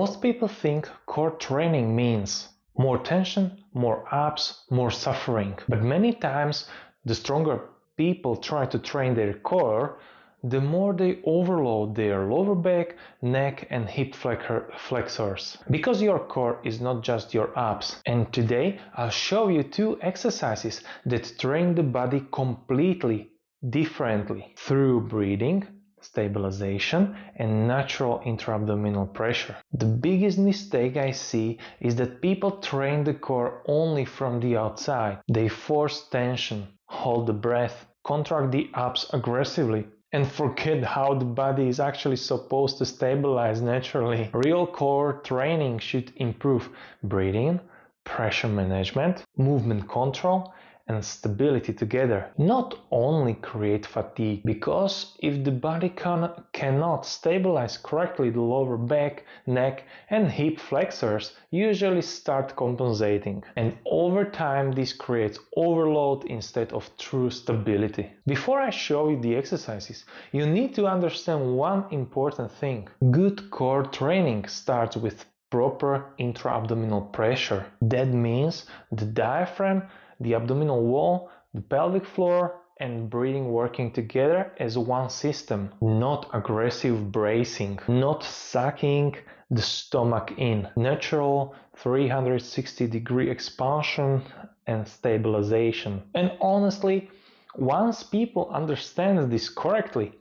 Most people think core training means more tension, more abs, more suffering. But many times, the stronger people try to train their core, the more they overload their lower back, neck and hip flexors. Because your core is not just your abs. And today I'll show you 2 exercises that train the body completely differently through breathing, stabilization and natural intra-abdominal pressure. The biggest mistake I see is that people train the core only from the outside. They force tension, hold the breath, contract the abs aggressively, and forget how the body is actually supposed to stabilize naturally. Real core training should improve breathing, pressure management, movement control, and stability together, not only create fatigue, because if the body cannot stabilize correctly, the lower back, neck and hip flexors usually start compensating, and over time this creates overload instead of true stability. Before I show you the exercises, you need to understand one important thing. Good core training starts with proper intra-abdominal pressure. That means the diaphragm, the abdominal wall, the pelvic floor and breathing working together as one system. Not aggressive bracing, not sucking the stomach in. Natural 360-degree expansion and stabilization. And honestly, once people understand this correctly,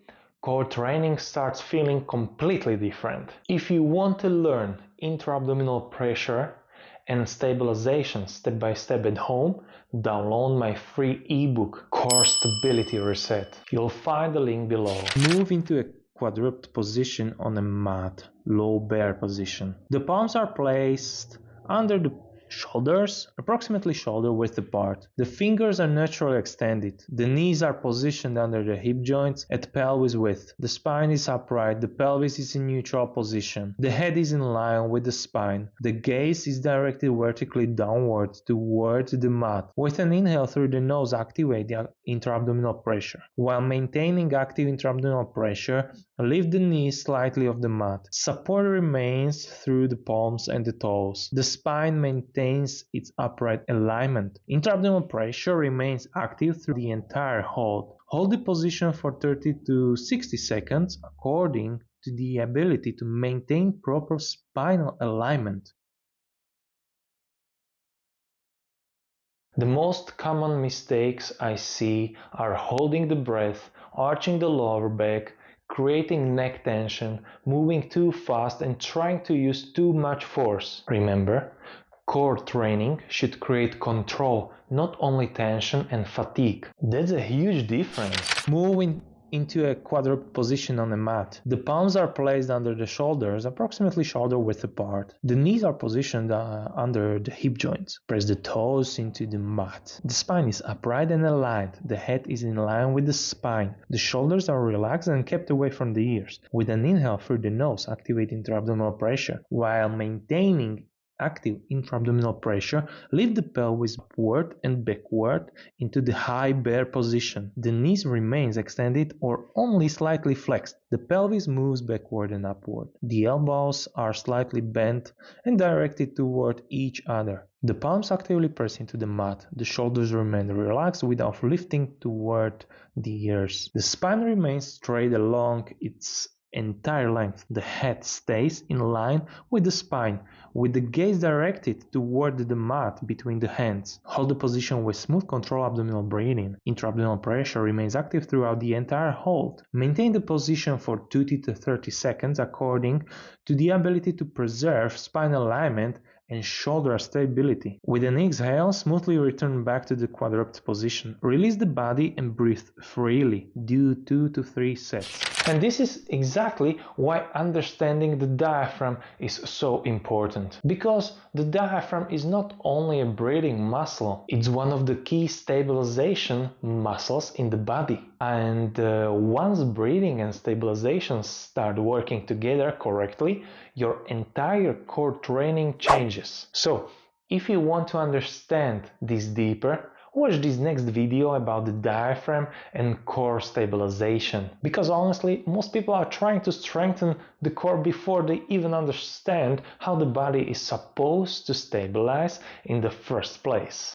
core training starts feeling completely different. If you want to learn intra-abdominal pressure and stabilization step by step at home, download my free ebook Core Stability Reset. You'll find the link below. Move into a quadruped position on a mat, low bear position. The palms are placed under the shoulders, approximately shoulder width apart. The fingers are naturally extended. The knees are positioned under the hip joints at pelvis width. The spine is upright. The pelvis is in neutral position. The head is in line with the spine. The gaze is directed vertically downwards towards the mat. With an inhale through the nose, activate the intra-abdominal pressure. While maintaining active intra-abdominal pressure, lift the knees slightly off the mat. Support remains through the palms and the toes. The spine maintains its upright alignment. Intra-abdominal pressure remains active through the entire hold. Hold the position for 30 to 60 seconds according to the ability to maintain proper spinal alignment. The most common mistakes I see are holding the breath, arching the lower back, creating neck tension, moving too fast and trying to use too much force. Remember, core training should create control, not only tension and fatigue. That's a huge difference. Moving into a quadruped position on a mat. The palms are placed under the shoulders, approximately shoulder width apart. The knees are positioned under the hip joints. Press the toes into the mat. The spine is upright and aligned. The head is in line with the spine. The shoulders are relaxed and kept away from the ears. With an inhale through the nose, activate intra-abdominal pressure while maintaining active intra-abdominal pressure. Lift the pelvis upward and backward into the high bear position. The knees remains extended or only slightly flexed. The pelvis moves backward and upward. The elbows are slightly bent and directed toward each other. The palms actively press into the mat. The shoulders remain relaxed without lifting toward the ears. The spine remains straight along its entire length. The head stays in line with the spine, with the gaze directed toward the mat between the hands. Hold the position with smooth control abdominal breathing. Intra-abdominal pressure remains active throughout the entire hold. Maintain the position for 20 to 30 seconds according to the ability to preserve spinal alignment and shoulder stability. With an exhale, smoothly return back to the quadruped position. Release the body and breathe freely. Do 2 to 3 sets. And this is exactly why understanding the diaphragm is so important. Because the diaphragm is not only a breathing muscle, it's one of the key stabilization muscles in the body. And once breathing and stabilization start working together correctly, your entire core training changes. So, if you want to understand this deeper, watch this next video about the diaphragm and core stabilization, because honestly, most people are trying to strengthen the core before they even understand how the body is supposed to stabilize in the first place.